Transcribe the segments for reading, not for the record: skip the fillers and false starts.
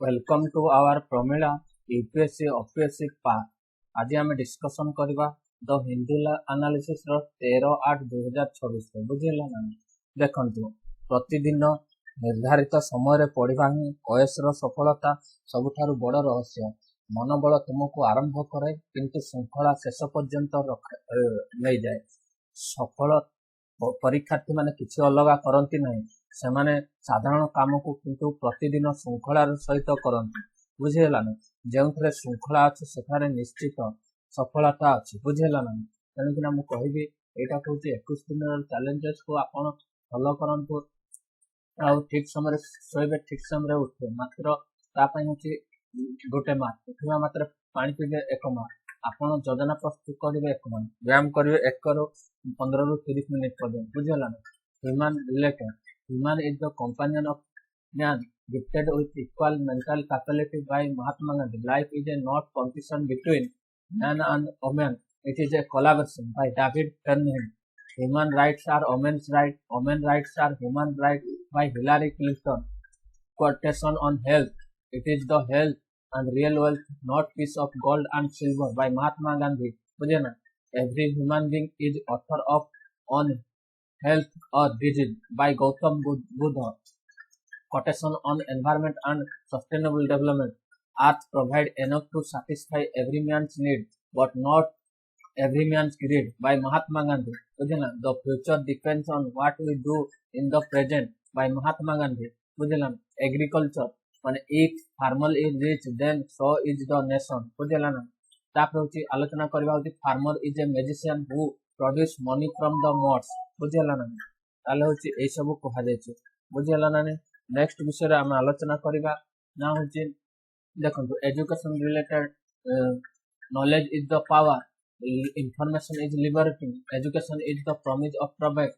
Welcome to our Pramila UPSC OPSC part. आज आम discussion करवा द हिंदी एनालिसिस 13/8/2026 बुझेगा ना। देखंतु प्रतिदिन निर्धारित समय पढ़ा ही ओएस रो सफलता सबुठारु बड़ रहस्य। मनोबल तुमको आरंभ करे किंतु श्रृंखला शेष पर्यंत नहीं जाए। सफल परीक्षार्थी माने किसी अलग करती नहीं, सेमाने साधारण काम को किंतु प्रतिदिन श्रृंखलार सहित करती। बुझेगा ना। जो श्रृंखला अच्छे सेठारे निश्चित सफलता अच्छी। बुझेगा ना। तेणुकिना मुझे कहबी यहाँ कौन 21 दिन चैलेंजेस को आप फॉलो करंतु आ ठीक समय शोबे, ठीक समय उठे। मात्र हूँ गोटे मार्क उठा मात्र पानी पीबे 1 मार्क। आप योजना प्रस्तुत करेंगे 1 मार्क, व्यायाम करेंगे 1 ରୁ 15 ରୁ 30 मिनट पर्यंत। बुझेगा ना। Human related human is the companion of man gifted with equal mental capability by Mahatma Gandhi. Life is a not competition between man and woman, it is a collaboration by David Fernand. Human rights are women's rights, women rights are human rights by Hillary Clinton. Quotation on health, it is the health and real wealth, not piece of gold and silver by Mahatma Gandhi. बुझे ना। Every human being is author of on health or disease by Gautam Buddha. Quotation on environment and sustainable development. Earth provide enough to satisfy every man's need, but not every man's greed by Mahatma Gandhi. The future depends on what we do in the present by Mahatma Gandhi. Agriculture, when if farmer is rich, then so is the nation. आलोचना करवा farmer is a magician who produce money from the mud. बुझेगा ना। ताले होची ए सब कहा जायछि। बुझेला ना। नेक्स्ट विषय आम आलोचना करवा ना होची देखंतु education related knowledge is the power, information is liberating, education is the promise of progress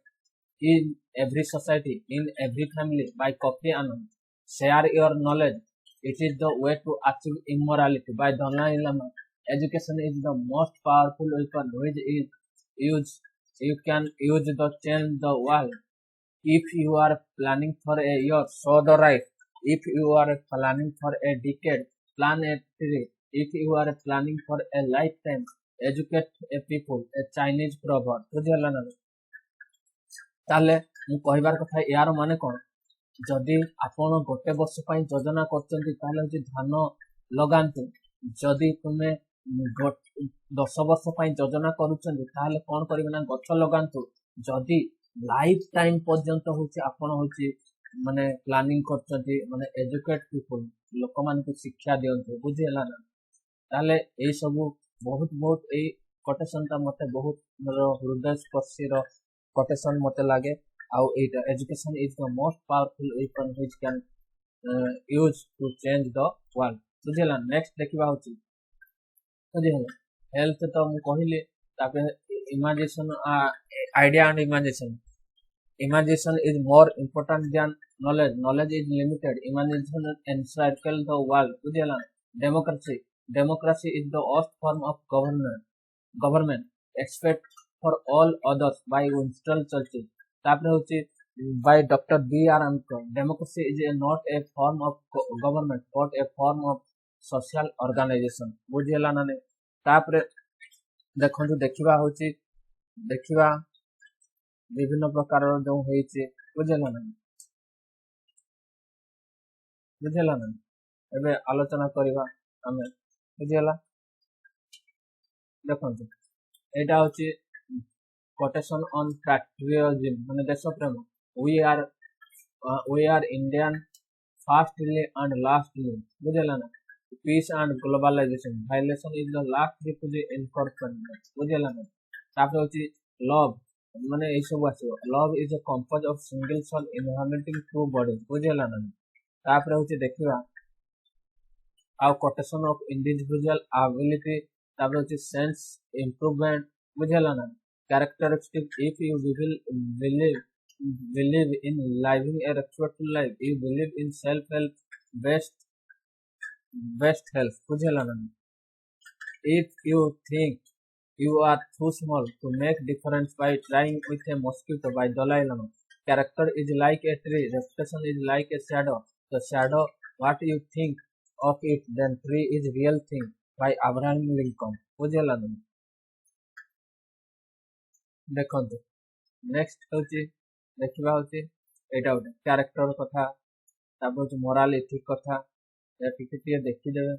in every society, in every family by Kofi Annan. Share your knowledge, it is the way to achieve immortality by Dalai Lama. Education is the most powerful weapon which is used. You can use the change the world. If you are planning for a year, sow the rice. If you are planning for a decade, plant a tree. If you are planning for a lifetime, educate a people. A Chinese proverb. बुझेला ना। ताले मु कहबार कथा यार माने कोन, जदि आपण गोटे वर्ष पई योजना करचंती ताले जे धान लगांतु। जदि तुमे 10 वर्ष योजना करुचंदी ताले कौन करिवे ना गछ लगांतु। जदि लाइफ टाइम पर्यंत होची आपण होची माने प्लानिंग करचंदी, माने एजुकेट पीपल लोक मान को शिक्षा दियंतु। बुझेला ना। ताले ए सब बहुत ए कोटेशन ता मते बहुत हृदय स्पर्शी रो कोटेशन मते लागे। आउ एटा education is the most powerful weapon which can use to change the world. बुझेला। नेक्स्ट देखिबा होची हेल्थ तो मु कहले imagination idea and imagination. Imagination is more important than knowledge, knowledge is limited, imagination encircles the world. बुझेला। Democracy, democracy is the worst form of government except for all others by Winston Churchill. तापरे होची by doctor B R. Ambedkar. Democracy is not a form of government but a form of social organisation. बुझेला ना। तापरे देखंतु देखिबा विभिन्न प्रकार जो होइছে। बुझेला ना। बुझेला ना। एबे आलोचना करबा हमें। बुझेला। देखंतु एटा होची कोटेशन ऑन पैट्रियोटिज्म माने देश प्रेम। We are Indian firstly and lastly. बुझेला ना। Peace and globalization. Violation is the last refugee enforcement. बुझेला ना। तापर होची love माने ए सब आछो। Love is a composed of single soul inhabiting two bodies. बुझेला ना। तापर होची देखिबा आउ कोटेशन ऑफ इंडिविजुअल एबिलिटी। तापर होची सेंस इंप्रूवमेंट। बुझेला ना। Characteristic, if you believe in living a respectful life, you believe in self help, best health. बुझेला ना। If you think you are too small to make difference by trying with a mosquito by Dalai Lama. Character is like a tree, reputation is like a shadow. The shadow what you think of it then tree is real thing by Abraham Lincoln बुझेला ना देखंतु next होची देखिबा होची एटा गोटे character कथा तापर morale ethic कथा या टिके देखि देबे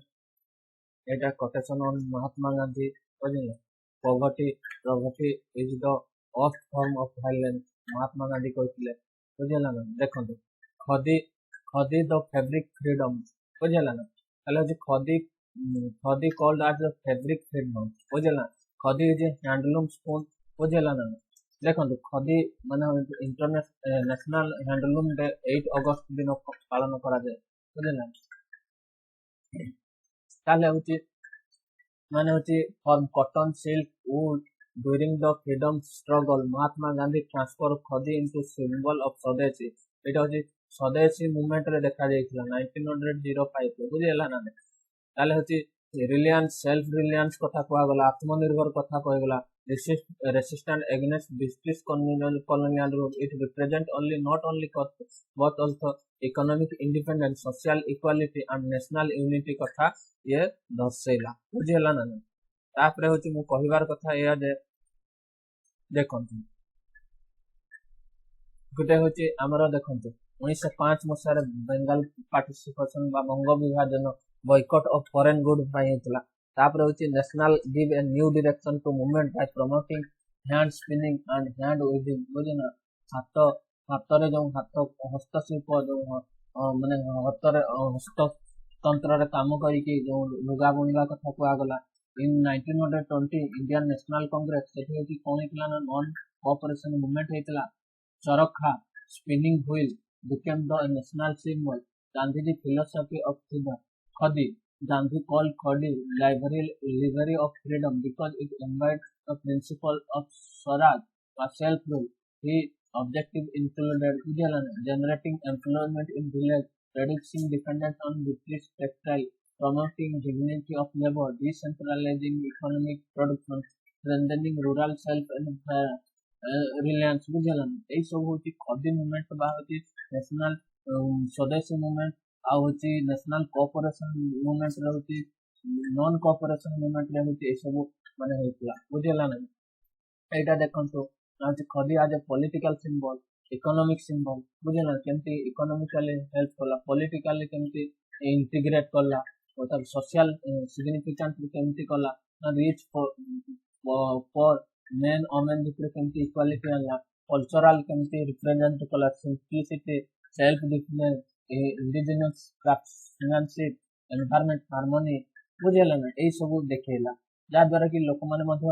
एटा कोटेशन ऑन महात्मा गांधी बुझिले poverty is the worst form of violence Mahatma Gandhi कहथिले बुझिला ना देखंतु खदी द फैब्रिक फ्रीडम बुझिला ना ताले जे khadi called as the fabric freedom बुझिला खदी इज हैंडलूम स्पून बुझिला ना देखंतु खदी माने नेशनल हैंडलूम डे 8 अगस्त दिन पालन करा जाय बुझिला ताले होची माने होची from cotton silk wool during the freedom struggle Mahatma Gandhi transfer khadi into symbol of swadeshi एटा होची स्वदेशी मूवमेंट रे देखा जायतिला 1905 बुझिला ना ताले होची रिलायंस सेल्फ रिलायंस कथा कोआ गला आत्मनिर्भर कथा कोआ गला resistant against British colonial rule. It represent only not only but also economic independence, social equality and national unity कथा ये दर्शेला बुझेला ना तापरे होची मु कहिबार कथा या जे देखंतु गुटे होची हमरो देखंतु 1905 मसारे बेंगल पार्टिसिपेशन बा बंग विभाजन बॉयकॉट ऑफ फॉरेन गुड पाई हेतला तापर होची national give a new direction to movement by promoting hand spinning and hand weaving बुझना हातरे जो हाथ हस्तशिल्प जो माने हातरे हस्त तंत्र रे काम करी कि जो लुगा बुनिबा कथा कोआ गला इन 1920 इंडियन नेशनल कांग्रेस सेठी होची कोन हितला ना नॉन कोऑपरेशन मूवमेंट हेतला charkha spinning wheel became the national symbol Gandhi ji philosophy of freedom khadi Gandhi called Khadi livery of freedom because it embodied the principle of Swaraj or self-rule. His objective included generating employment in village, reducing dependence on British textile, promoting dignity of labor, decentralizing economic production, strengthening rural self-reliance. এই সব হচ্ছে খদি movement বা হচ্ছে national স্বদেশী movement आ होची national cooperation movement रे होची non cooperation movement रे होची ए सब माने हेतला बुझेला ना एटा देखंतो आज खदी आज पॉलिटिकल सिंबल इकोनॉमिक सिंबल बुझेला केमती इकोनॉमिकली हेल्प कला पॉलिटिकली केमती इंटीग्रेट कला और सोशल सिग्निफिकेंट केमती कला rich for main women between केमती इक्वालिटी आला कल्चरल केमती रिप्रेजेंट कला simplicity self defence indigenous craftsmanship environment harmony बुझेला ना ए सब देखेला जा द्वारा कि लोक माने मध्य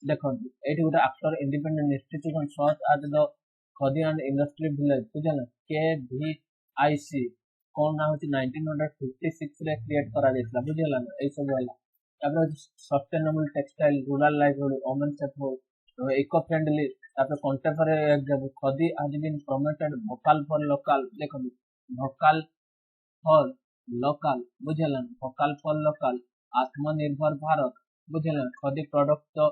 देखंतु एठी गोटे after independent institution search at the khadi and industry village बुझेला KVIC कोन ना होची 1956 रे क्रिएट करा जेतला बुझेला ना ए सब वाला तापर sustainable textile rural livelihood women safety eco friendly तापर contemporary example khadi has been promoted vocal for local देखो वोकल फॉर लोकल बुझेला vocal for local Aatmanirbhar Bharat बुझेला खदी प्रोडक्ट तो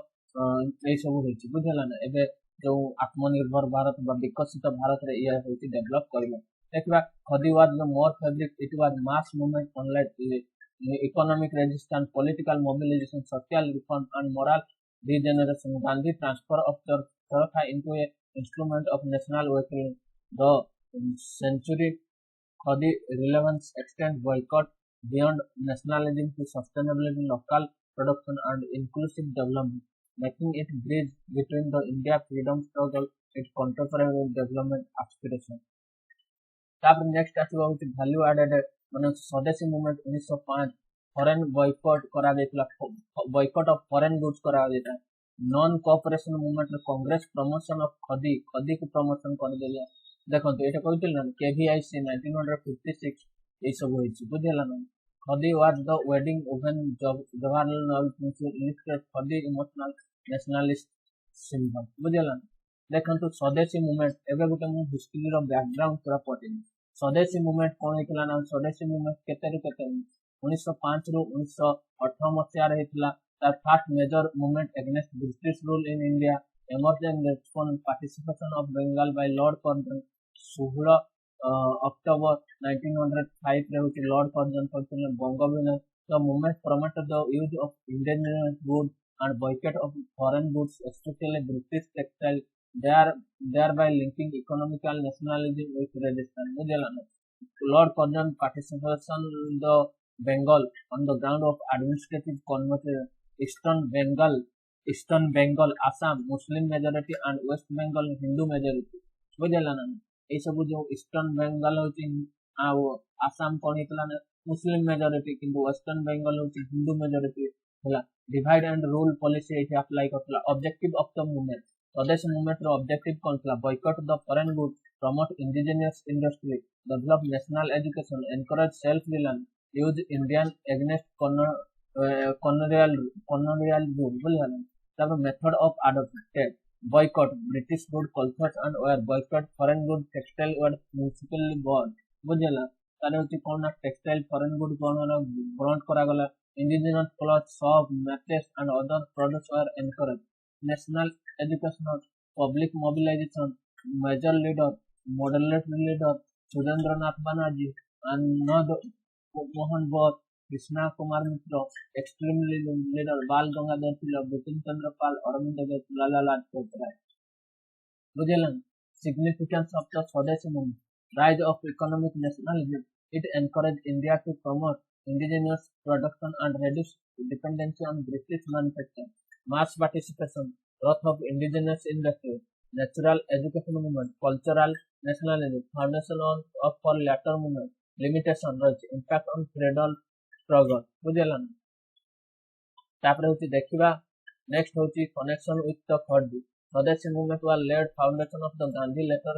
ए सब होची बुझेला ना एबे जो आत्मनिर्भर भारत बा विकसित भारत रे या होची डेवलप करिला देखबा khadi was the more fabric it was mass movement unlike economic resistance political mobilisation social reform and moral regeneration. Gandhi transfer of Charakhā into a instrument of national welfare. The century Khadi relevance extends boycott beyond nationalism to sustainability, local production and inclusive development, making it bridge between the India freedom struggle and contemporary development aspiration. तापर next आसीबा होची value added माने स्वदेशी movement 1905 foreign boycott करा जेतला boycott of foreign goods करा जेता non cooperation movement रे Congress promotion of खदी को promotion कर देले देखंतु एटा कहतिल ना KVIC 1956 ए सब होइछि बुझेला ना khadi was the wedding woven Jawaharlal Nehru listed khadi emotional nationalist symbol बुझेला देखंतु स्वदेशी मूवमेंट एबे गुटे मु हिस्ट्री रो बैकग्राउंड पूरा पटिनी स्वदेशी मूवमेंट कोन हेतला ना स्वदेशी मूवमेंट केते रे केते 1905 रो 1918 मसिया रे हेतला तार first major movement against British rule in India emerged in response participation of Bengal by Lord Cornwallis 16 October 1905 ରେ ହଉଛି ଲର୍ଡ କର୍ଜନ କରିଥିଲେ ବଙ୍ଗବିହାର the movement promoted the use of indigenous goods and boycott of foreign goods especially British textile thereby linking economical nationalism with resistance ବୁଝିଲା ନା Lord Curzon participation the Bengal on the ground of administrative conversion Eastern Bengal Assam Muslim majority and West Bengal Hindu majority ବୁଝିଲା ନା ଏଇ ସବୁ ଯୋଉ eastern Bengal ହଉଛି ଆଉ ଆସାମ କଣ ହେଇଥିଲା ନା ମୁସଲିମ ମେଜରିଟି କିନ୍ତୁ ୱେଷ୍ଟର୍ନ ବେଙ୍ଗଲ ହଉଛି ହିନ୍ଦୁ ମେଜରିଟି ହେଲା ଡିଭାଇଡ ଆଣ୍ଡ ରୁଲ ପଲିସି ଏଠି ଆପ୍ଲାଏ କରିଥିଲା objective of the movement swadesh movement ର ଅବଜେକ୍ଟିଭ କଣ ଥିଲା boycott the foreign good promote indigenous industry develop national education encourage self reliance use Indian against colonial rule ବୁଝିଲା ନା ତାପରେ method of adopted boycott British good cultures and were boycott foreign good textile were municipally banned ବୁଝିଲା ତାର ହଉଛି କଣ ନା textile foreign good କଣ ନା ବନ୍ଦ କରାଗଲା indigenous clothes soap matches and other products were encouraged national education public mobilization major leader moderate leader Surendranath Banerjee and Mohan Bose Krishna Kumar Mitra extreme leader Bal Gangadhar Tilak Bipin Chandra Pal Arvind Ghosh Lala Lajpat Rai बुझेलन significance of the Swadeshi movement rise of economic nationalism it encouraged India to promote indigenous production and reduce dependency on British manufacturing mass participation growth of indigenous industry natural education movement cultural nationalism foundation of for latter movement limitation impact on freedom struggle बुझेलन तापर होची देखिबा next होची connection with the खदी स्वदेशी movement was laid foundation of the Gandhi letter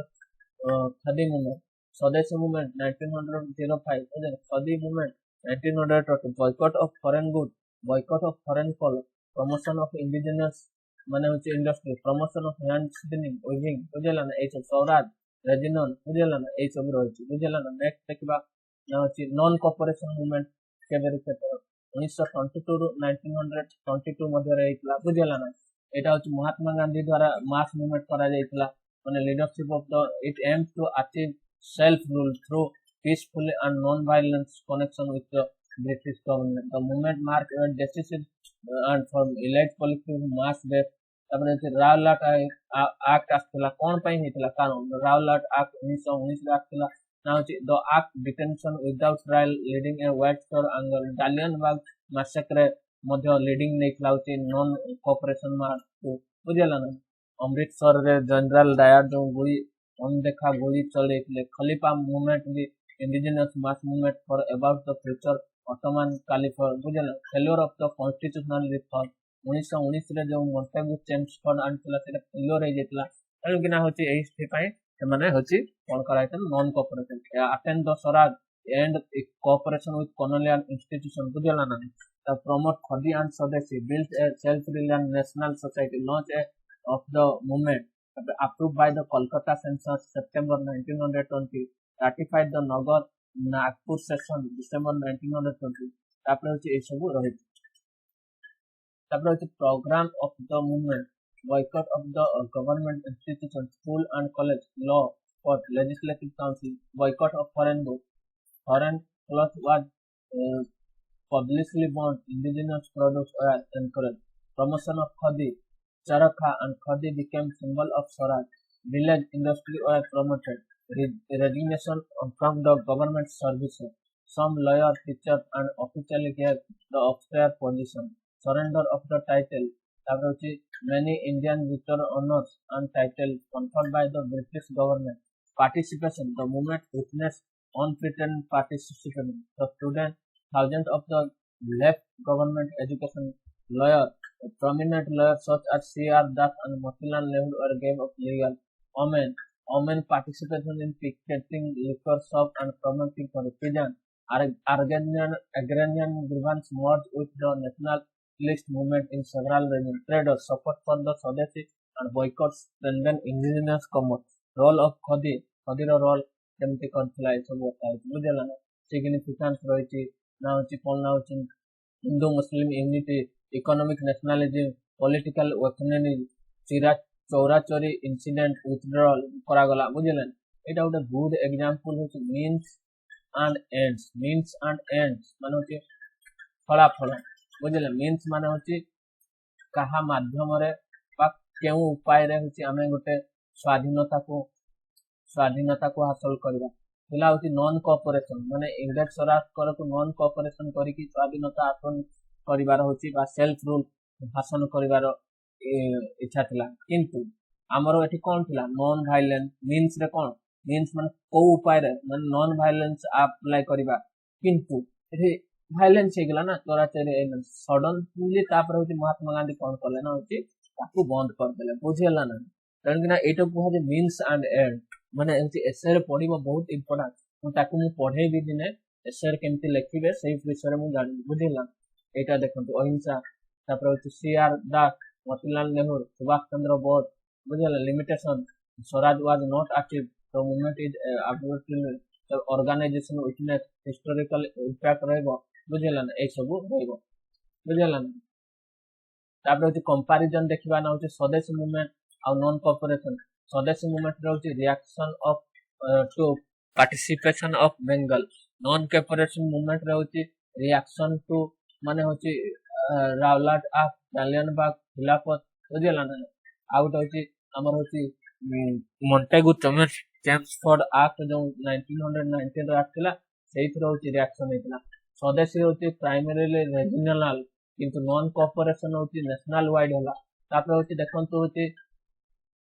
Khadi movement स्वदेशी movement 1905 Khadi movement 1920 boycott of foreign goods boycott of foreign clothes promotion of indigenous माने होची industry promotion of hand spinning weaving बुझेला ना ए सब Swaraj regional बुझेला ना ए सब रहची बुझेला ना नेक्स्ट देखिबा ना होची नॉन कोऑपरेशन मूवमेंट केबे रिसेट 1922 ରୁ 1922 ମଧ୍ୟରେ ହେଇଥିଲା ବୁଝିଲା ନା ଏଟା ହଉଛି ମହାତ୍ମା ଗାନ୍ଧୀ ଦ୍ୱାରା ମାସ୍ ମୁଭମେଣ୍ଟ କରାଯାଇଥିଲା ମାନେ leadership of the it aims to achieve self rule through peacefully and non-violence connection with the British government. The movement marked a decisive and from elite political mass death. ତାପରେ ରାଉଲାଟ ଆକ୍ଟ ଆସିଥିଲା କଣ ପାଇଁ ହେଇଥିଲା କାରଣ Rowlatt act 1919 ରେ ଆସିଥିଲା ନା ହଉଛି ଦ act detention without trial leading ଏ ହ୍ୱାଇଟ୍ ଷ୍ଟୋର ଆଙ୍ଗର ଜାଲିଆନବାଗ ମାସାକ୍ରେ ମଧ୍ୟ ଲିଡିଂ ନେଇଥିଲା ହଉଛି ନନ୍ କୋଅପରେସନ ମାର୍ଚକୁ ବୁଝିଲା ନା ଅମୃତସରରେ ଜେନେରାଲ ଡାୟାର ଯୋଉ ଗୁଳି ଅଣଦେଖା ଗୁଳି ଚଳେଇଥିଲେ Khalifa movement B indigenous mass movement for about the future Ottoman Caliphate ବୁଝିଲା failure of the constitutional reform 1919 ରେ ଯୋଉ ମଣ୍ଟେଗୁ ଚେମ୍ସଫୋର୍ଡ ଆଣିଥିଲା ସେଟା ଫେଲୁଅର ହେଇଯାଇଥିଲା କାହିଁକି ନା ହଉଛି ଏଇଥିପାଇଁ ସେମାନେ ହଉଛି କଣ କରାଯାଇଥିଲା non cooperation attend the Swaraj and cooperation with colonial institution बुझला ना the promote khadi and swadeshi built a self reliant national society launch of the movement approved by the Kolkata census September 1920 ratified the Nagar Nagpur session December 1920 तापर होची ए सब रही तापर होची program of the movement boycott of the government institutions school and college law court legislative council boycott of foreign goods foreign cloth was publicly banned indigenous products were encouraged promotion of khadi charakha and khadi became symbol of swaraj village industry were promoted resignation from the government services some lawyers teachers and officially gave the austere position surrender of the title many Indian victor honors and titles conferred by the British government participation the movement witnessed unpretended participation the student thousands of the left government education lawyer prominent lawyers such as C.R. Das and Motilal Nehru were gave of legal women participation in picketing liquor shop and promoting for prison agrarian grievance merged with the nationalist movement in several regions traders support for the Swadeshi and boycott strengthen indigenous commerce role of khadi role କେମିତି କରିଥିଲା ଏ ସବୁ ବୁଝିଲା ନା significance ରହିଛି ନା ହଉଛି କଣ ନା ହଉଛି ହିନ୍ଦୁ ମୁସଲିମ unity economic ନ୍ୟାସନାଲିଜିମ political ୱେପନରୀ ଚୋରାଚୋରି incident withdrawal କରାଗଲା ବୁଝିଲେ एटा गोटे गुड एग्जांपल होची मीन्स एंड एंड्स माने होची फलाफल बुझिले मीन्स माने होची कहा माध्यम रे बा केउ उपाय रे होची हमें गोटे स्वाधीनता को हासिल करबा हिला होची नॉन कोऑपरेशन माने इंग्लिश सरकार को नॉन कोऑपरेशन करी कि स्वाधीनता हासिल करिवार होची बा सेल्फ रूल हासिल करिवार इच्छा थिला किंतु हमरो एठी कोन थिला नॉन वायलेंस मीन्स रे कोन मीन्स माने को उपाय रे माने नॉन वायलेंस अप्लाई करिबा किंतु एठी वायलेंस हे गेला ना तोरा चेरे सडनली तापर होची महात्मा गांधी कोन करले ना होची ताकू बंद कर देले बुझियला ना कारण कि ना एटा कुहा जे मीन्स एंड एंड माने एंती एसए रे पढिबो बहुत इंपोर्टेंट मु ताकू मु पढे भी दिने एसए रे केमति लिखिबे सेही विषय रे मु जानि बुझियला एटा देखंतु अहिंसा तापर होची सीआर दास मोतीलाल नेहरू सुभाष चंद्र बोस बुझियला limitation swaraj was not achieve the movement is absolutely the organisation witness historical impact रहबो बुझियला ना ए सब रहबो बुझियला ना तापर होची कंपैरिजन देखिबा ना होची स्वदेशी मूवमेंट और नॉन कोऑपरेशन स्वदेशी मूवमेंट रे होची reaction of to participation of Bengal non cooperation movement रे होची रिएक्शन टू माने होची रावलाट ऑफ जालियनबाग खिलाफत बुझियला ना आउट होची हमर होची मॉन्टेगू चेम्सफोर्ड एक्ट जो 1919 रो एक्ट थिला सेही होची रिएक्शन हेतला स्वदेशी होची प्राइमरीली रीजनल किंतु नॉन कोऑपरेशन होची नेशनल वाइड होला तापर होची देखंतु होची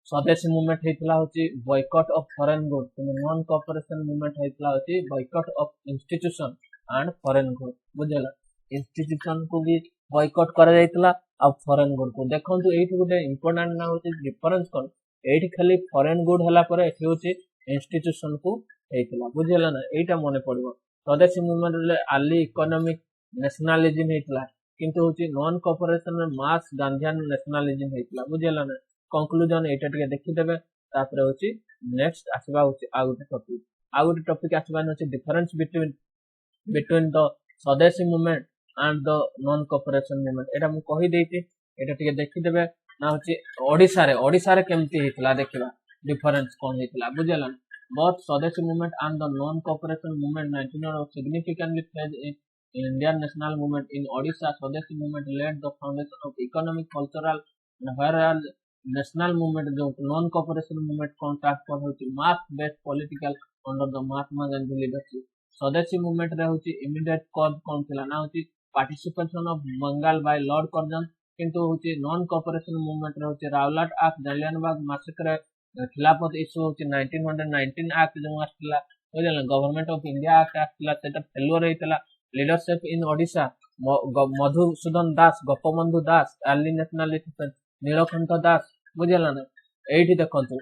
स्वदेशी मूवमेंट हेतला होची बॉयकॉट ऑफ फॉरेन गुड्स किंतु नॉन कोऑपरेशन मूवमेंट हेतला होची boycott of institution and foreign goods बुझला इंस्टीट्यूशन को भी बॉयकॉट करा जायतला अब फॉरेन गुड को देखंतु एठी गोटे इंपोर्टेंट ना होची डिफरेंस कोन एठी खाली फॉरेन गुड हला पर एठी होची इंस्टीट्यूशन को हेतला बुझला ना एटा मने पड़िबो स्वदेशी मूवमेंट रे आली इकोनॉमिक नेशनलिज्म हेतला किंतु होची नॉन कोऑपरेशन में मास गांधीयन नेशनलिज्म हेतला बुझला ना कंक्लूजन एटा टिके देखि देबे तापर होची नेक्स्ट आसीबा होची आ गोटे टॉपिक आसीबा होची डिफरेंस बिटवीन द स्वदेशी movement and the non cooperation movement एटा मु कहि देती एटा टिके देखि देबे ना होची ओडिसा रे केमति हेतला देखिबा डिफरेंस कोन हेतला बुझला बोथ स्वदेशी movement and the non cooperation movement 19 significantly played in Indian national movement in Odisha स्वदेशी movement laid the foundation of economic cultural and whereas national movement जो नॉन कोऑपरेशन मूवमेंट कॉन्ट्रैक्ट पर होची mass based political under the Mahatma Gandhi leadership Swadeshi movement रे होची immediate cause कोन थिला ना होची participation of Bengal by lord Curzon किंतु होची नॉन कोऑपरेशन मूवमेंट रे होची Rowlatt act Jallianbagh massacre Khilafat issue होची 1919 एक्ट जो आस्थिला बुझला गवर्नमेंट ऑफ इंडिया एक्ट आस्थिला सेटा फेल्युअर हेतला leadership in Odisha Madhusudan Das Gopabandhu Das early nationalist Neelkanth दास बुझला ना एठी देखंतु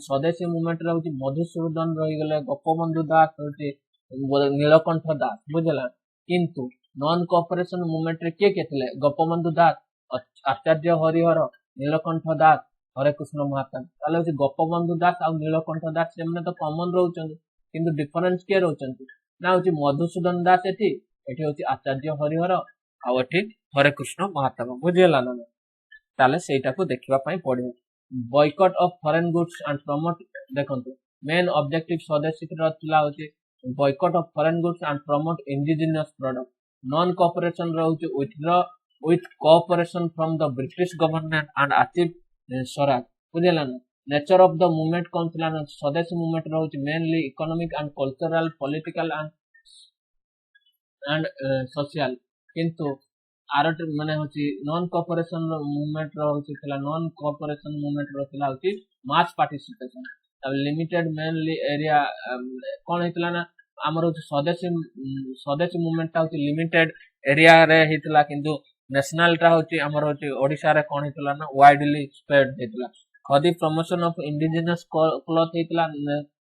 स्वदेशी मूवमेंट रे होची मधुसूदन रही गेले गोपबंधु दास होची नीलकंठ दास बुझला किंतु नॉन कोऑपरेशन मूवमेंट रे के थिले गोपबंधु दास आचार्य हरिहर नीलकंठ दास हरे कृष्ण महात्मा ताले होची गोपबंधु दास और नीलकंठ दास सेमने तो कॉमन रहउचन किंतु डिफरेंस के रहउचन ना होची मधुसूदन दास एठी होची आचार्य हरिहर आ एठी हरे कृष्ण महात्मा बुझियला ना ताले सेटा को देखिबा पई पड़िबो boycott of foreign goods and promote देखंतु मेन ऑब्जेक्टिव स्वदेशी रथिला होची boycott of foreign goods and promote indigenous product non cooperation रहउची withdraw with cooperation from the British government and achieve swaraj बुझिला ना नेचर ऑफ द मूवमेंट कोन थिला ना swadeshi movement रहउची mainly economic and cultural political and social किंतु आरट माने होची नॉन कोऑपरेशन मूवमेंट रहउची थिला नॉन कोऑपरेशन मूवमेंट रहथिला होची मास पार्टिसिपेशन अब लिमिटेड मेनली एरिया कोन हेतला ना हमर स्वदेशी मूवमेंट ता होची लिमिटेड एरिया रे हेतला किंतु नेशनल टा होची हमर होची ओडिसा रे कोन हेतला ना वाइडली स्प्रेड हेतला khadi promotion of indigenous cloth हेतला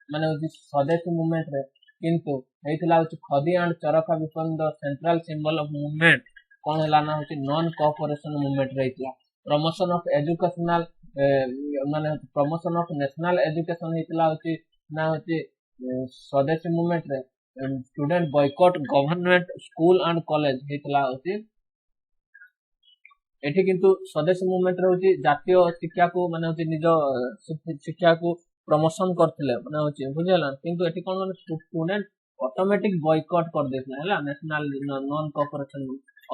माने होची स्वदेशी मूवमेंट रे किंतु हेतला होची khadi and charkha become the central symbol of movement कोन हला ना होची नॉन कोऑपरेशन मूवमेंट रे हेतला प्रमोशन ऑफ एजुकेशनल माने प्रमोशन ऑफ नेशनल एजुकेशन हेतला होची ना होची स्वदेशी मूवमेंट रे student boycott government school and college हेतला होची एठी किंतु स्वदेशी मूवमेंट रहउची जातीय शिक्षा को माने होची निज शिक्षा को प्रमोशन करथिले माने होची बुझला किंतु एठी कोन माने स्टूडेंट ऑटोमेटिक बॉयकॉट कर देथिले हला national non cooperation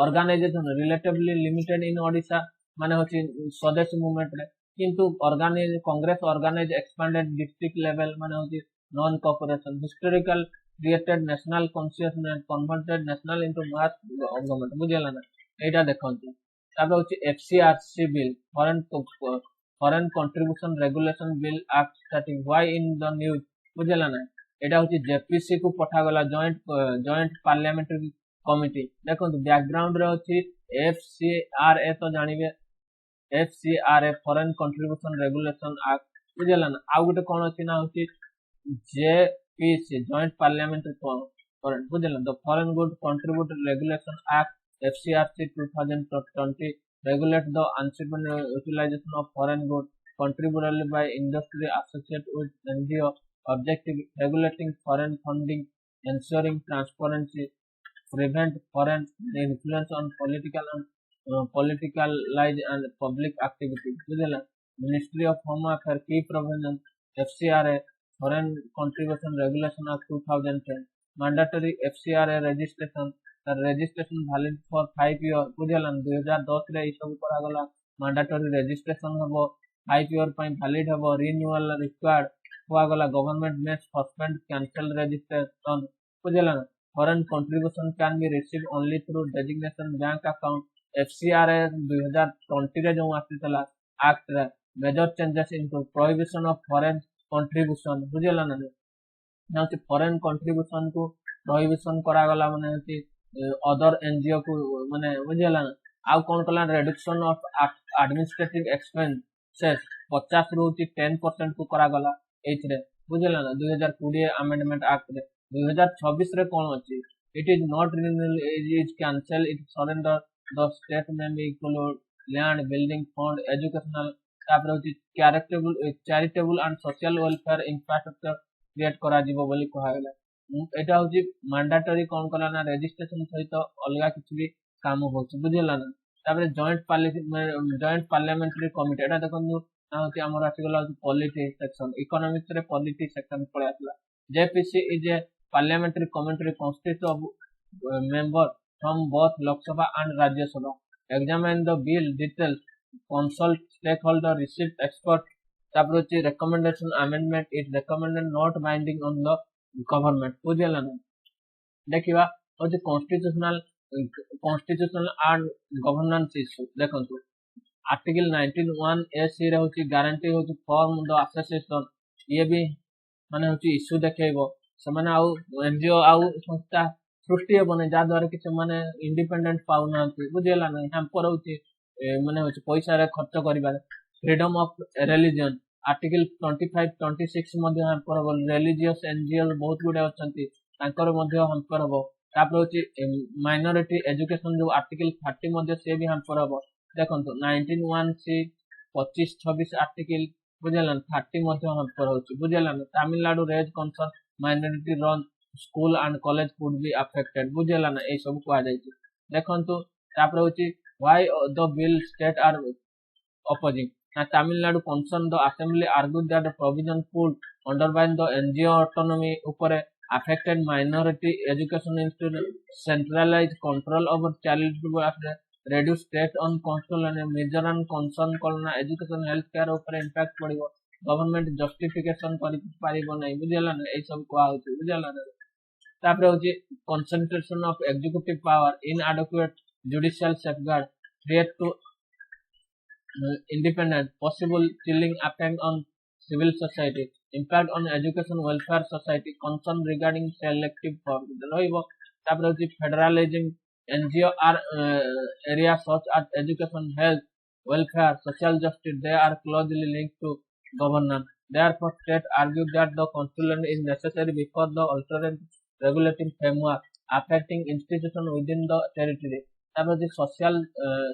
organisation relatively limited in Odisha माने होची स्वदेशी मूवमेंट रे किंतु organise Congress organise expanded district level माने होची non cooperation historical created national consciousness converted national into mass government बुझला ना एटा देखंतु ताबे होची FCRC bill foreign contribution regulation bill act that is why in the news बुझला ना एटा होची जेपीसी को पठा गला जॉइंट पार्लियामेंट्री कमिटी देखंतु बैकग्राउंड रे होची एफसीआरए तो जानिबे FCRA foreign contribution regulation act बुझला ना आ गुटे कोन अछि ना होची जेपीसी जॉइंट पार्लियामेंट्री फॉरेन बुझला the foreign good contribute regulation act FCRC 2020 regulate the unseen utilization of foreign goods contributed by industry associated with NGO objective regulating foreign funding, ensuring transparency, prevent foreign influence on political and politicalized and public activities. Ministry of Home Affairs key provisions FCRA Foreign Contribution Regulation Act 2010 mandatory FCRA registration registration valid for 5 years बुझलन 2010 रे ई सब करा गला mandatory registration हबो 5 year पई valid हबो renewal required हुआ गला government may suspend cancel registration बुझलन foreign contribution can be receive only through designation bank account FCRA 2020 रे जो आसीतला एक्ट रे major changes into prohibition of foreign contribution बुझलन ना फॉरेन कंट्रीब्यूशन को प्रोहिबिशन करा गला माने अदर एनजीओ को माने बुझला आ कोन कला रिडक्शन ऑफ एडमिनिस्ट्रेटिव एक्सपेंसेस 50 रु 10% को करा गला एथरे बुझला ना 2020 अमेंडमेंट एक्ट रे 2026 रे कोन अछि it is not renewal is cancel it surrender the state may be include land building fund educational तापर अछि charitable and social welfare infrastructure create करा जिवो बोली कहा गेला एटा होची मैंडेटरी कोन कला ना रजिस्ट्रेशन सहित अलगा किछि भी काम होची बुझला ना तापर जॉइंट पार्लियामेंट्री कमिटी एटा देखनु ना होची हमर आसी गला पॉलिटी सेक्शन इकोनॉमिक्स रे पॉलिटी सेक्शन पळे आसला JPC is a parliamentary committee constitute of member from both Lok Sabha and Rajya Sabha examine the bill details consult stakeholder receive expert तापर होची recommendation amendment is recommended not binding on the government बुझला ना देखिबा होची constitutional and governance issue देखंतु article 19(1) A C रे होची guarantee होची फॉर्म द एसोसिएशन ये भी माने होची इश्यू देखैबो से माने आउ एनजीओ आउ संस्था सृष्टि बने जा द्वारा कि से माने इंडिपेंडेंट पाउना बुझला ना हम पर होची माने होची पैसा रे खर्च करिबा फ्रीडम ऑफ रिलीजन आर्टिकल 25-26 मध्ये हम पर रिलीजियस एनजीओ बहुत गुडे अछंती तांकर मध्ये हम पर हो तापर होची माइनॉरिटी एजुकेशन जो आर्टिकल 30 मध्ये से भी हम पर हो देखंतु 19(1) सी 25-26 आर्टिकल बुझलन 30 मध्ये हम पर होची बुझलन Tamil Nadu raise concern minority run school and college would be affected बुझलन ए सब को आ जाई देखंतु तापर होची why the bill state are opposing now Tamil Nadu concerned the assembly argued that the provision could undermine the NGO autonomy upare affected minority education institute centralized control over charitable affairs reduce state on control and major and concern करना education healthcare upare impact पड़िबो government justification करि पारिबो नै बुझला नै ए सब को आउछ बुझला नै तापर होची concentration of executive power inadequate judicial safeguard threat to independent possible chilling effect on civil society impact on education welfare society concern regarding selective form roibo taपर होची federalism NGO are areas such as education health welfare social justice they are closely linked to governance therefore state argued that the constitution is necessary before the alternative regulating framework affecting institution within the territory taपर होची social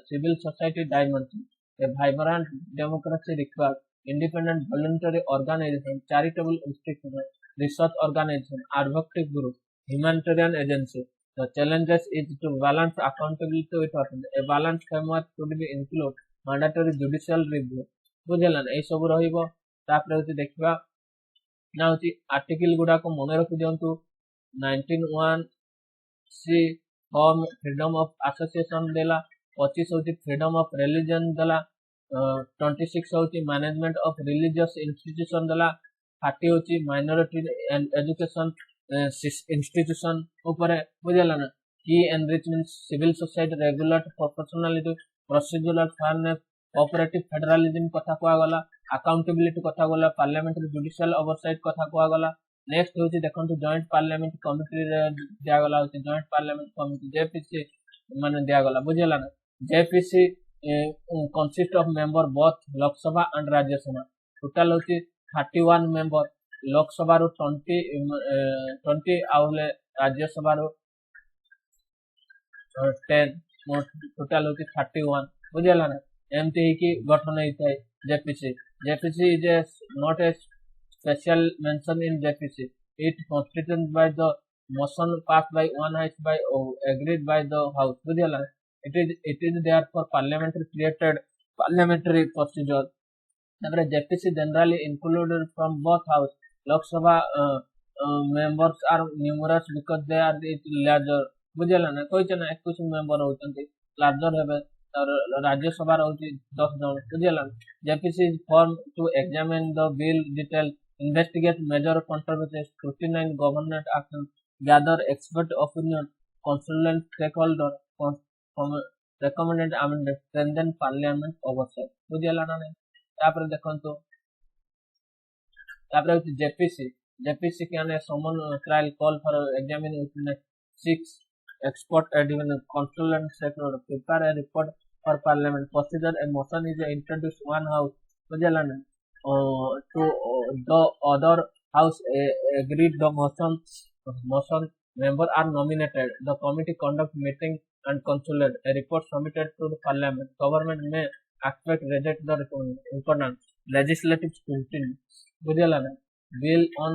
civil society dimension a vibrant democracy requires independent voluntary organization, charitable institutions, research organization, advocacy group, humanitarian agency. The challenges is to balance accountability with authority. A balanced framework should be include mandatory judicial review. बुझलन ए सब रहिबो तापर होती देखबा ना होची article गुडा को मन रखि दियंतु 19(1)C form freedom of association देला 25 होची फ्रीडम ऑफ रिलीजन देला 26 होची मैनेजमेंट ऑफ रिलीजियस इंस्टीट्यूशन देला 30 होची माइनॉरिटी एंड एजुकेशन इंस्टीट्यूशन ऊपर बुझला ना की enrichment civil society regulate professionality procedural fairness cooperative federalism कथा को गला अकाउंटेबिलिटी कथा गला पार्लियामेंट्री जुडिशियल ओवरसाइट कथा को गला नेक्स्ट होची देखंतु जॉइंट पार्लियामेंट कमिटी रे दिया गला होची जॉइंट पार्लियामेंट कमिटी जेपीसी माने दिया गला बुझला ना JPC consist of member both Lok Sabha and Rajya Sabha total होची 31 मेंबर लोकसभा रो 20 आउले राज्यसभा रो 10 टोटल होची 31 बुझला ना एमती की गठन होता है JPC JPC is not A special mention in JPC. It constituted by the motion passed by one house by agreed by the house. बुझला it is there for parliamentary created parliamentary procedure. अगर JPC generally included from both house. Lok Sabha members are numerous because they are larger. बुझला ना कोई चना कुछ member होते हैं larger है और राज्यसभा रहती 10 जन बुझला JPC is formed to examine the bill detail investigate major controversies, scrutinize government action, gather expert opinion, consult stakeholder, recommended amendment, strengthen parliament oversight. बुझला ना नहीं तापर देखंतु तापर होती जेपीसी के आने summon trial call for examining witness 6 expert admin consultant stakeholder prepare a report for parliament procedure a motion is introduced one house बुझला ना to the other house agreed the motion member are nominated the committee conduct meeting and consulate a report submitted to the parliament government may accept reject the important legislative scrutiny बुझला ना bill on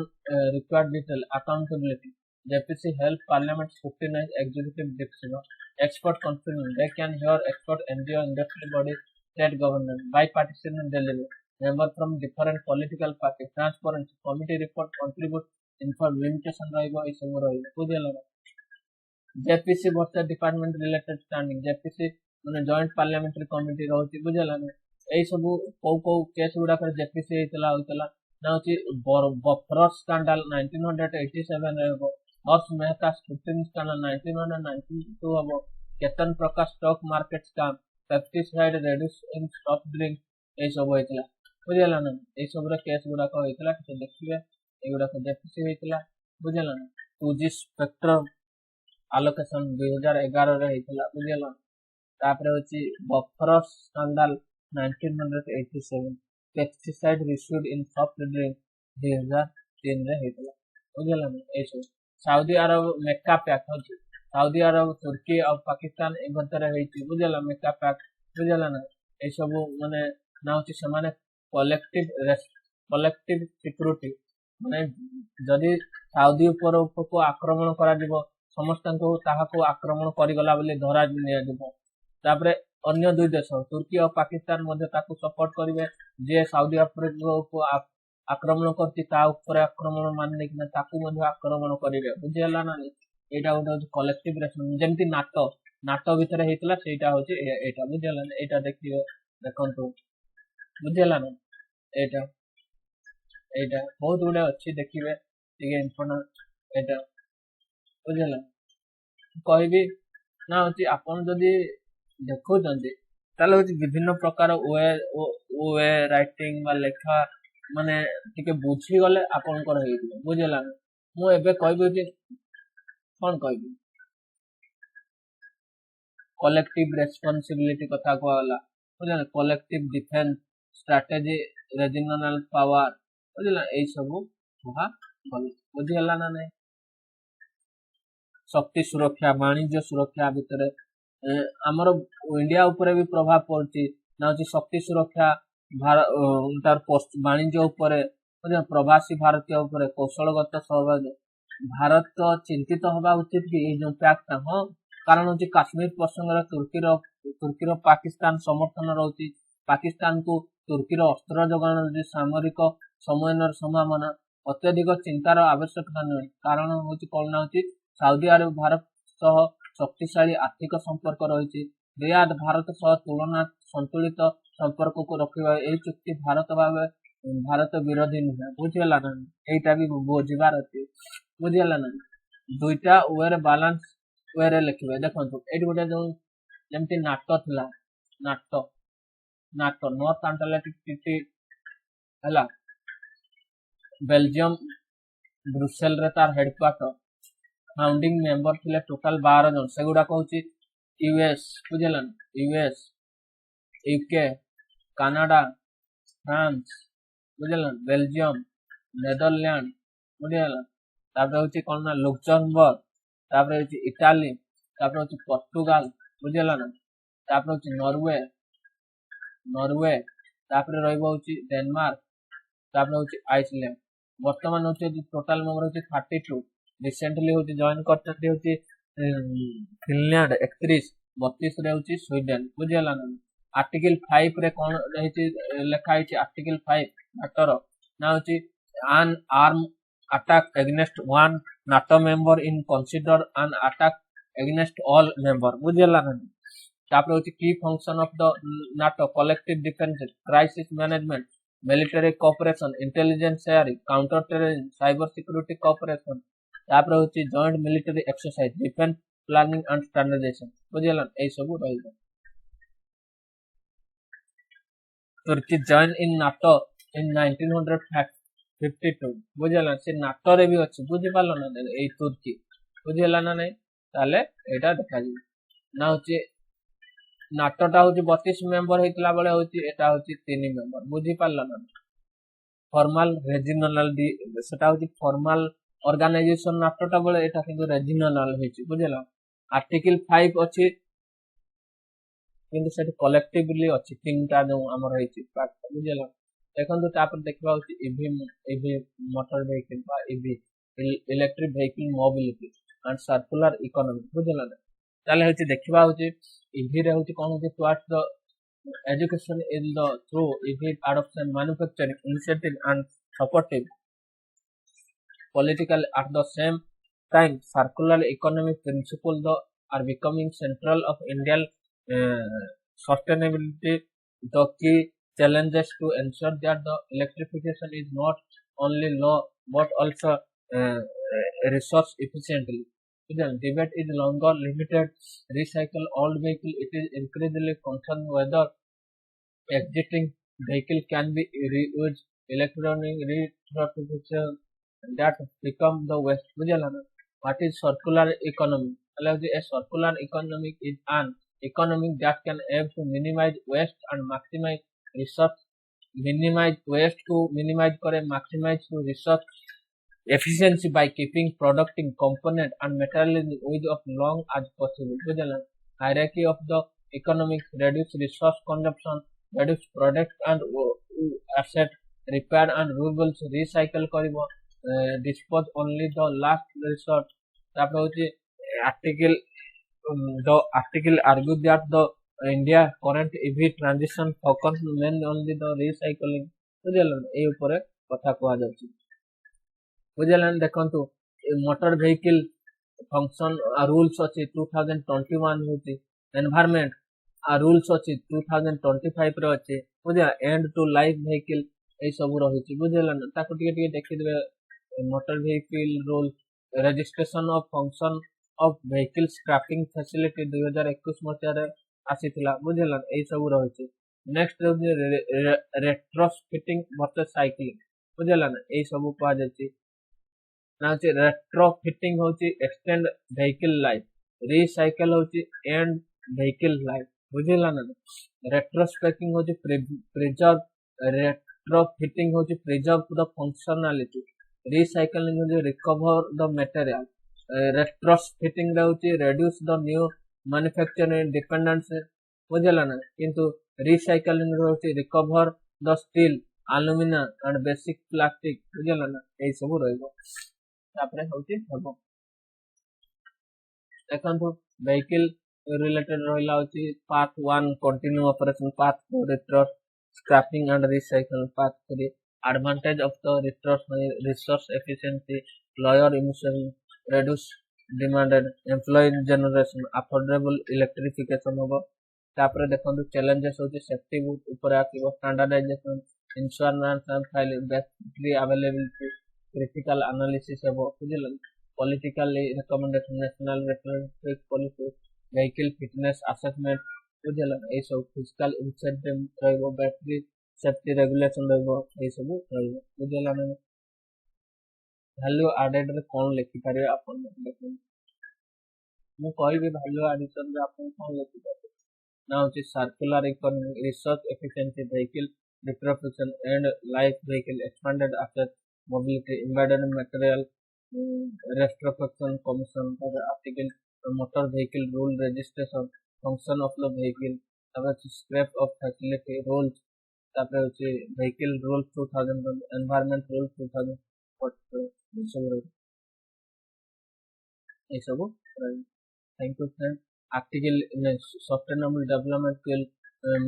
required detail accountability JPC help parliament scrutinize executive decision expert consulting they can hear expert NGO industry bodies state government bipartisan delivery member from different political parties transparency committee report contribute inform limitation रहिबो ए सब रहिबो बुझला JPC वर्ष department related standing JPC माने joint parliamentary committee रहउची बुझला ना ए सब को केस गुडा कर जेपीसी होतला ना होची बफरस स्कैंडल 1987 रहबो हर्ष मेहता स्क्रूटिनी स्कैंडल 1992 हबो Ketan Prakash stock market scam pesticide reduce in soft drink ए सब होतला बुझला ना ए सब रे केस गुडा को होतला तो देखिबे ए गुडा को जेपीसी होतला बुझला ना 2G स्पेक्ट्रम allocation 2011 रे होतला बुझला तापर होची buffers scandal 1987 pesticide issued in soft drink 2003 रे होतला बुझला ना ए सब सऊदी अरब मेक्का पैक्ट होची सऊदी अरब तुर्की और पाकिस्तान ए भतर होईची बुझला मेक्का पैक्ट बुझला ना ए सब माने ना होची समान कलेक्टिव सिक्योरिटी माने जदि सऊदी ऊपर को आक्रमण करा दिबो समस्त को ताहा को आक्रमण करि गला बोली धरा निया दिबो तापरे अन्य दुई देश तुर्की और पाकिस्तान मध्ये ताकू सपोर्ट करिवे जे सऊदी अरब को आक्रमण करती ता ऊपर आक्रमण मानने कि ताकू मध्ये आक्रमण करिवे बुझला ना एटा गोटे कलेक्टिव रेस्पॉन्स जेमति नाटो भीतर हेतला सेटा होची एटा बुझला ना एटा देखियो देखंतु बुझला ना एटा बहुत गुडे अच्छी देखिए ठीक इम्पोर्टेंट एटा बुझला कहबी ना होची आपन जदी देखो जंदी ताले होची विभिन्न प्रकार वे राइटिंग बा लेखा माने टिके बुझी गले आपन कर हेइबो बुझला ना मु एबे कहबी जे कोन कहबी कलेक्टिव रेस्पोंसिबिलिटी कथा कहला बुझला collective defence strategy regional power बुझला ए सब कहा गल बुझला ना नहीं शक्ति सुरक्षा वाणिज्य सुरक्षा भितर हमर इंडिया ऊपर भी प्रभाव पड़ती ना होची शक्ति सुरक्षा तार वाणिज्य ऊपर प्रवासी भारतीय ऊपर कौशलगत सहयोग भारत चिंतित होगा उचित कि जो पैक्ट हाँ कारण होची काश्मीर प्रसंग तुर्की पाकिस्तान समर्थन रहती पाकिस्तान को तुर्की अस्त्र जोगाण सामरिक समन्वय संभावना अत्यधिक चिंतार आवश्यकता नुहे कारण हूँ कौन ना हूँ साउदी अरब भारत सह शक्तिशाली आर्थिक संपर्क रही रियाद भारत सह तुलना संतुलित संपर्क को रखा यही चुक्ति भारत विरोधी नुहे बुझीगला ना यहीटा भी बुझार अच्छे बुझीगला ना दुईटा वे बालांस वे लिखे देखो ये गोटे जो जमती नाटो थिला NATO NATO North Atlantic treaty है बेल्जियम ब्रुसेल रे तार हेडक्वार्टर फाउंडिंग मेंबर थे टोटाल 12 जन से गुड़ा कहूँ यूएस बुझेगा यूएस यूके कनाडा फ्रांस बुझेगा बेल्जियम नेदरलैंड बुझेगा तापर हूँ कौन ना लुक्समबर्ग तापर हूँ इटाली तापर हूँ पोर्तुगाल बुझेगा ना तापर हूँ नॉर्वे नॉर्वे तापर रही डेनमार्क तापर हूँ आइसलैंड वर्तमान हूँ टोटाल मेंबर हूँ 32 रिसेंटली हूँ जॉइन करते फिनलैंड 31 32 रे हूँ स्वीडेन बुझीगला ना आर्टिकल 5 रे कौन लिखाई आर्टिकल 5 नाटोर ना हूँ an armed attack against one NATO member in consider an attack against all member बुझीगला ना तापर हूँ की function of the NATO collective defence crisis management military cooperation intelligence sharing counter terrorism cyber security cooperation तापर हूँ joint military exercise defence planning and standardisation बुझीगला यही सब रही तुर्की जॉइन इन नाटो इन 1952 बुझीगला से नाटो रे भी अच्छे बुझी पाल ना यही तुर्की बुझीगला ना नहीं ताले एटा देखा ना हूँ नाटोटा हूँ 32 मेंबर होता बेले हूँ एटा हूँ 3 मेंबर बुझी पाल ना फॉर्मल रेजिनल सेटा हूँ फॉर्मल ऑर्गेनाइजेशन नाटोटा बेले एटा किंतु रेजिनल होची बुझेला आर्टिकल 5 अछि किंतु सेट कलेक्टिवली अछि तीनटा जो हमर होची पार्ट बुझेला देखंतु तापर देखबा होची ईवी मोटर व्हीकल बा EV electric vehicle mobility and circular economy बुझेला ताले होची देखबा होची ईवी रे होची कोन होची towards the education in the through EV adoption manufacturing initiative and supportive political at the same time circular economic principles are becoming central of Indian sustainability. The key challenges to ensure that the electrification is not only low but also resource efficiently. The debate is longer limited recycle old vehicle. It is increasingly concerned whether existing vehicle can be reused electronic retrofittation that become the waste बुझेला ना what is circular economy मतलब a circular economy is an economy that can aim to minimize waste and maximize resource minimize waste to minimize करे maximize to resource efficiency by keeping producing component and material with of long as possible बुझेला hierarchy of the economics reduce resource consumption reduce product and asset repair and reusable recycle करिवो dispose only the last resort तापर होची article the article argue that the India current EV transition focus mainly only the recycling बुझेला ए ऊपर कथा कहआ जाउची बुझेला देखंतु motor vehicle function rules अछि 2021 होची एनवायरनमेंट रूल्स अछि 2025 रे अछि बुझा एंड टू लाइफ व्हीकल ए सब रहिछि बुझेला ना ताको टिके देखि देबे motor vehicle rule registration of function of vehicle scrapping facility 2021 मसिया रे आसीथिला बुझेला ए सब रहिछि नेक्स्ट रेट्रोफिटिंग मोटरसाइकिल बुझेला ना ए सब पा जाछि ना रेट्रोफिटिंग होछि एक्सटेंड व्हीकल लाइफ रिसाइकल होछि एंड व्हीकल लाइफ बुझेला ना रेट्रोस्पेक्टिंग होछि प्रिजर्व रेट्रोफिटिंग होछि प्रिजर्व द फंक्शनलिटी रिसाइकलिंग होछि रिकवर द मटेरियल रेट्रोफिटिंग होछि reduce the new manufacturing dependence बुझेला ना किंतु रिसाइकलिंग होछि recover the steel aluminium and basic plastic बुझेला ना ए सब रहइबो तापरे होछि हबो देखंतु व्हीकल related रहिला होछि part 1 continue operation part 2 retro scrapping and recycle part 3 advantage of the resource efficiency, lower emission, reduce demanded, employee generation, affordable electrification होगा. तापर देखो challenges होती safety ऊपर आती वो standardization, insurance and file basically availability, critical analysis है वो political recommendation, national reference policy, vehicle fitness assessment बुझेला ए सब फिजिकल इंसेंटिव रहइबो बैटरी सेफ्टी रेगुलेशन रहइबो ए सब रहइबो बुझेला ना वैल्यू एडेड रे कोन लिखि पारे आपन देखो मु कहबी वैल्यू एडिशन रे आपन कोन लिखि पारे ना होची circular economy research efficiency vehicle retrofitting and light vehicle expanded asset mobility embedded material retrofitting commission for the article motor vehicle rule registration function of the vehicle scrap of facility rules vehicle rules 2000 environment rules 2000 ସବୁ thank you friend article sustainable development will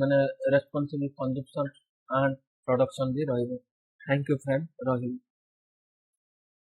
ମାନେ responsible consumption and production ବି ରହିବ thank you friend ରହିଲି